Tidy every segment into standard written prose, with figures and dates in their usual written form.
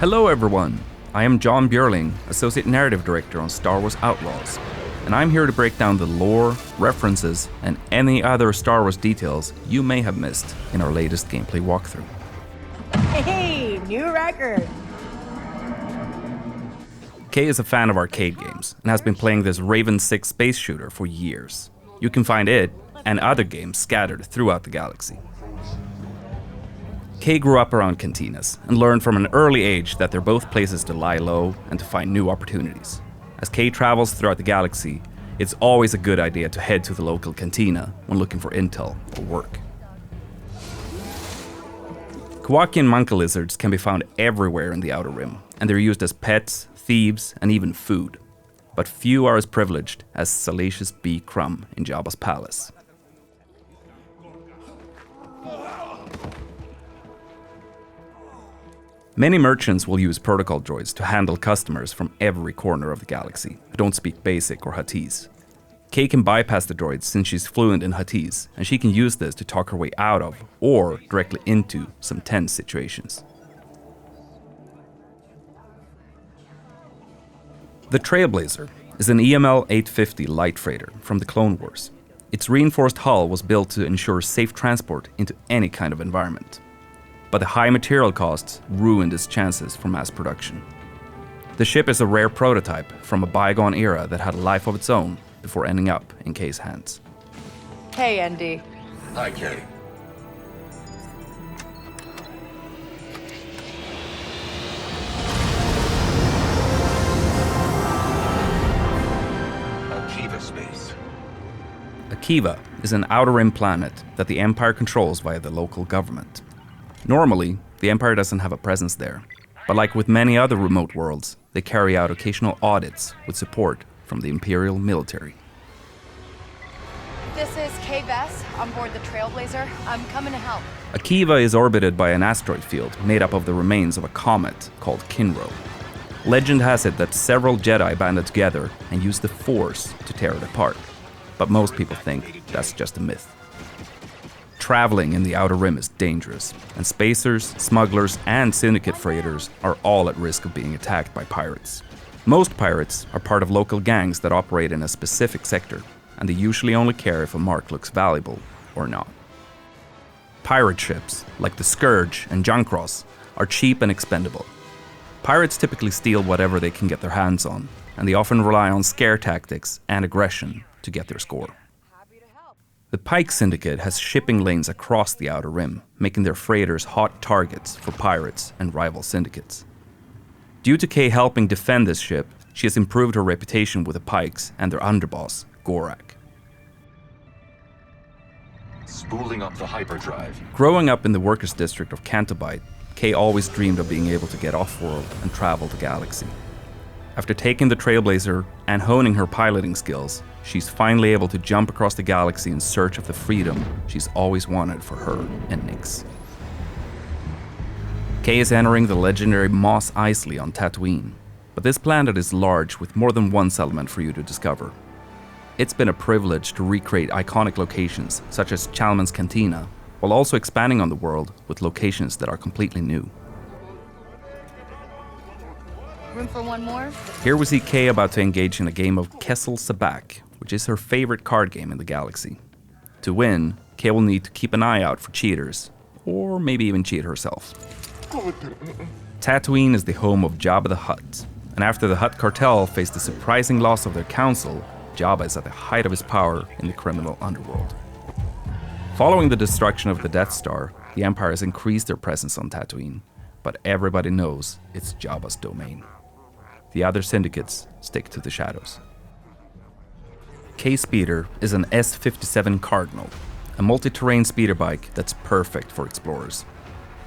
Hello everyone, I am John Björling, Associate Narrative Director on Star Wars Outlaws, and I'm here to break down the lore, references, and any other Star Wars details you may have missed in our latest gameplay walkthrough. Hey, new record! Kay is a fan of arcade games and has been playing this Raven 6 space shooter for years. You can find it and other games scattered throughout the galaxy. Kay grew up around cantinas and learned from an early age that they're both places to lie low and to find new opportunities. As Kay travels throughout the galaxy, it's always a good idea to head to the local cantina when looking for intel or work. Kowakian Monka lizards can be found everywhere in the Outer Rim, and they're used as pets, thieves, and even food. But few are as privileged as Salacious B. Crumb in Jabba's palace. Many merchants will use protocol droids to handle customers from every corner of the galaxy who don't speak Basic or Huttese. Kay can bypass the droids since she's fluent in Huttese, and she can use this to talk her way out of, or directly into, some tense situations. The Trailblazer is an EML 850 light freighter from the Clone Wars. Its reinforced hull was built to ensure safe transport into any kind of environment. But the high material costs ruined its chances for mass production. The ship is a rare prototype from a bygone era that had a life of its own before ending up in Kay's hands. Hey, Andy. Hi, Kay. Akiva space. Akiva is an Outer Rim planet that the Empire controls via the local government. Normally, the Empire doesn't have a presence there, but like with many other remote worlds, they carry out occasional audits with support from the Imperial military. This is Kay Vess on board the Trailblazer. I'm coming to help. Akiva is orbited by an asteroid field made up of the remains of a comet called Kinro. Legend has it that several Jedi banded together and used the Force to tear it apart, but most people think that's just a myth. Traveling in the Outer Rim is dangerous, and spacers, smugglers, and syndicate freighters are all at risk of being attacked by pirates. Most pirates are part of local gangs that operate in a specific sector, and they usually only care if a mark looks valuable or not. Pirate ships, like the Scourge and Junkross, are cheap and expendable. Pirates typically steal whatever they can get their hands on, and they often rely on scare tactics and aggression to get their score. The Pike Syndicate has shipping lanes across the Outer Rim, making their freighters hot targets for pirates and rival syndicates. Due to Kay helping defend this ship, she has improved her reputation with the Pikes and their underboss, Gorak. Spooling up the hyperdrive. Growing up in the workers' district of Cantobite, Kay always dreamed of being able to get off-world and travel the galaxy. After taking the Trailblazer and honing her piloting skills, she's finally able to jump across the galaxy in search of the freedom she's always wanted for her and Nix. Kay is entering the legendary Mos Eisley on Tatooine, but this planet is large with more than one settlement for you to discover. It's been a privilege to recreate iconic locations such as Chalmun's Cantina, while also expanding on the world with locations that are completely new. Room for one more? Here we see Kay about to engage in a game of Kessel Sabak, which is her favorite card game in the galaxy. To win, Kay will need to keep an eye out for cheaters, or maybe even cheat herself. Tatooine is the home of Jabba the Hutt, and after the Hutt cartel faced the surprising loss of their council, Jabba is at the height of his power in the criminal underworld. Following the destruction of the Death Star, the Empire has increased their presence on Tatooine, but everybody knows it's Jabba's domain. The other syndicates stick to the shadows. K-Speeder is an S57 Cardinal, a multi-terrain speeder bike that's perfect for explorers.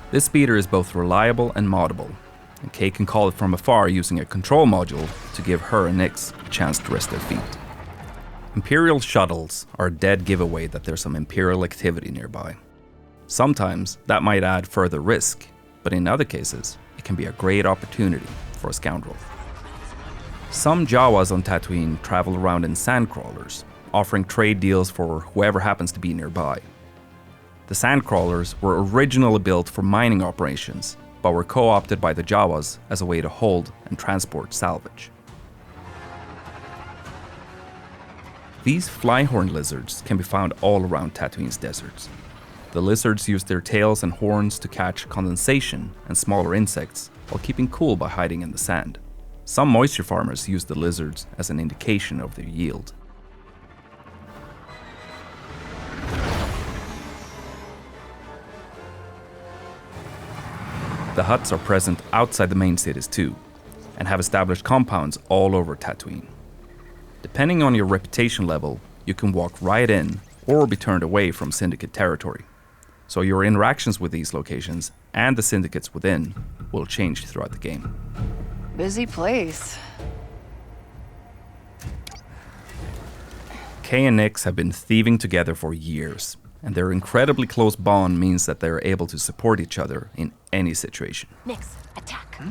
This speeder is both reliable and moddable, and Kay can call it from afar using a control module to give her and Nix a chance to rest their feet. Imperial shuttles are a dead giveaway that there's some Imperial activity nearby. Sometimes that might add further risk, but in other cases, it can be a great opportunity for a scoundrel. Some Jawas on Tatooine travel around in sandcrawlers, offering trade deals for whoever happens to be nearby. The sandcrawlers were originally built for mining operations, but were co-opted by the Jawas as a way to hold and transport salvage. These flyhorn lizards can be found all around Tatooine's deserts. The lizards use their tails and horns to catch condensation and smaller insects while keeping cool by hiding in the sand. Some moisture farmers use the lizards as an indication of their yield. The Hutts are present outside the main cities too, and have established compounds all over Tatooine. Depending on your reputation level, you can walk right in or be turned away from Syndicate territory. So your interactions with these locations and the syndicates within will change throughout the game. Busy place. Kay and Nix have been thieving together for years, and their incredibly close bond means that they are able to support each other in any situation. Nix, attack.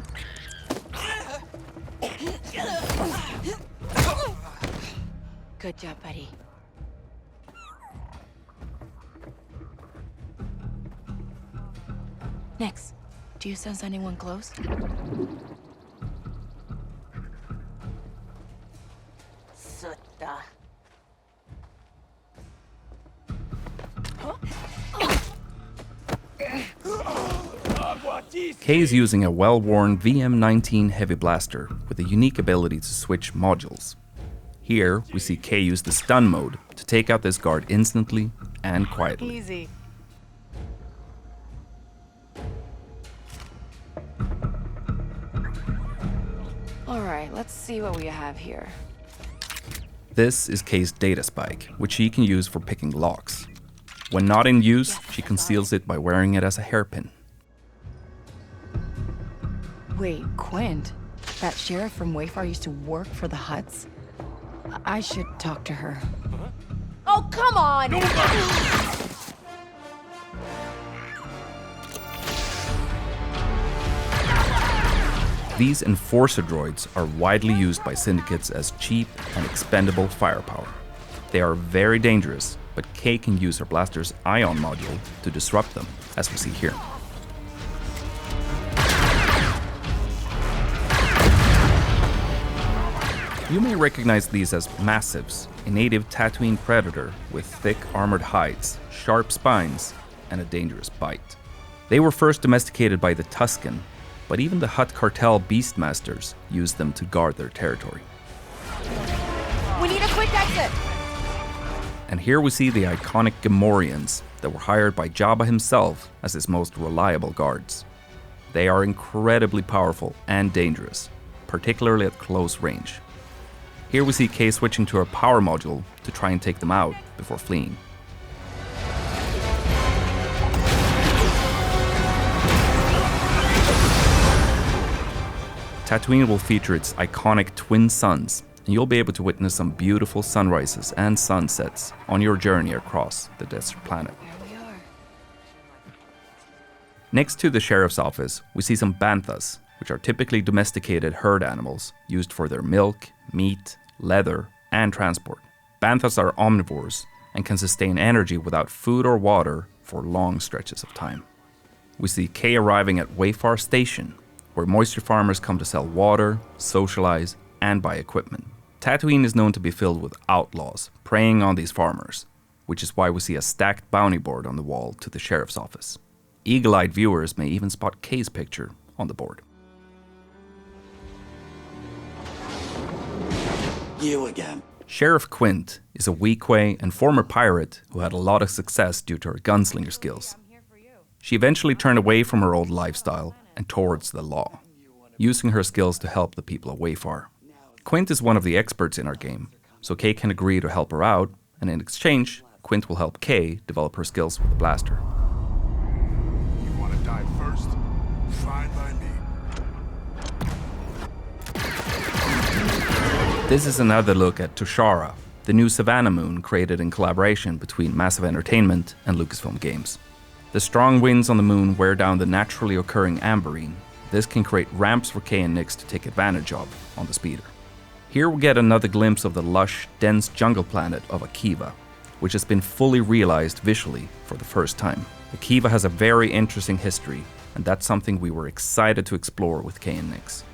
Good job, buddy. Nix, do you sense anyone close? Sutta. Kay is using a well-worn VM-19 heavy blaster with a unique ability to switch modules. Here, we see Kay use the stun mode to take out this guard instantly and quietly. Easy. Alright, let's see what we have here. This is Kay's data spike, which she can use for picking locks. When not in use, she conceals it by wearing it as a hairpin. Wait, Quint? That sheriff from Wayfar used to work for the Hutts? I should talk to her. Oh, come on! These Enforcer droids are widely used by syndicates as cheap and expendable firepower. They are very dangerous, but Kay can use her blaster's ion module to disrupt them, as we see here. You may recognize these as Massives, a native Tatooine predator with thick armored hides, sharp spines, and a dangerous bite. They were first domesticated by the Tusken, but even the Hutt cartel Beastmasters used them to guard their territory. We need a quick exit! And here we see the iconic Gamorreans that were hired by Jabba himself as his most reliable guards. They are incredibly powerful and dangerous, particularly at close range. Here we see Kay switching to her power module to try and take them out before fleeing. Tatooine will feature its iconic twin suns, and you'll be able to witness some beautiful sunrises and sunsets on your journey across the desert planet. Here we are. Next to the sheriff's office, we see some banthas, which are typically domesticated herd animals used for their milk, meat, leather, and transport. Banthas are omnivores and can sustain energy without food or water for long stretches of time. We see Kay arriving at Wayfar Station, where moisture farmers come to sell water, socialize, and buy equipment. Tatooine is known to be filled with outlaws preying on these farmers, which is why we see a stacked bounty board on the wall to the sheriff's office. Eagle-eyed viewers may even spot Kay's picture on the board. You again. Sheriff Quint is a Weequay and former pirate who had a lot of success due to her gunslinger skills. She eventually turned away from her old lifestyle and towards the law, using her skills to help the people of Wayfar. Quint is one of the experts in our game, so Kay can agree to help her out, and in exchange, Quint will help Kay develop her skills with the blaster. You want to die first? Fine by me. This is another look at Toshara, the new Savannah moon created in collaboration between Massive Entertainment and Lucasfilm Games. The strong winds on the moon wear down the naturally occurring amberine. This can create ramps for Kay and Nix to take advantage of on the speeder. Here we get another glimpse of the lush, dense jungle planet of Akiva, which has been fully realized visually for the first time. Akiva has a very interesting history, and that's something we were excited to explore with Kay and Nix.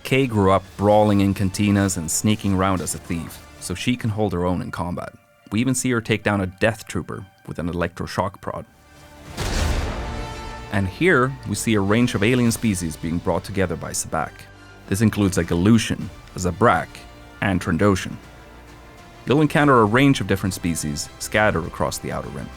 Kay grew up brawling in cantinas and sneaking around as a thief, so she can hold her own in combat. We even see her take down a death trooper with an electroshock prod. And here, we see a range of alien species being brought together by Sabacc. This includes a Galushian, a Zabrak, and Trandoshan. You'll encounter a range of different species scattered across the Outer Rim.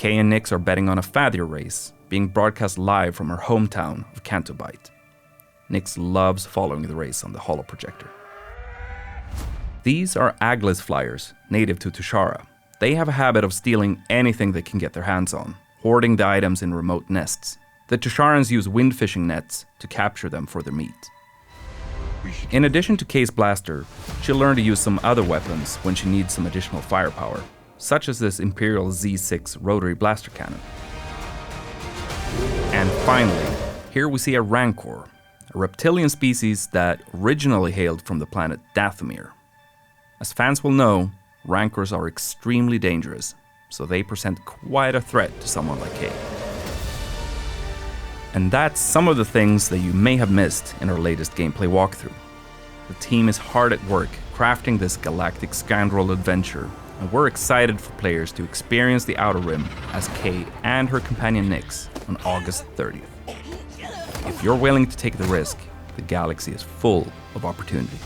Kay and Nix are betting on a Fadir race, being broadcast live from her hometown of Canto Bight. Nix loves following the race on the holoprojector. These are Aglis flyers, native to Tushara. They have a habit of stealing anything they can get their hands on, hoarding the items in remote nests. The Tusharans use wind fishing nets to capture them for their meat. In addition to Kay's blaster, she'll learn to use some other weapons when she needs some additional firepower, such as this Imperial Z6 rotary blaster cannon. And finally, here we see a Rancor, a reptilian species that originally hailed from the planet Dathomir. As fans will know, Rancors are extremely dangerous, so they present quite a threat to someone like Kay. And that's some of the things that you may have missed in our latest gameplay walkthrough. The team is hard at work crafting this galactic scoundrel adventure, and we're excited for players to experience the Outer Rim as Kay and her companion Nix on August 30th. If you're willing to take the risk, the galaxy is full of opportunity.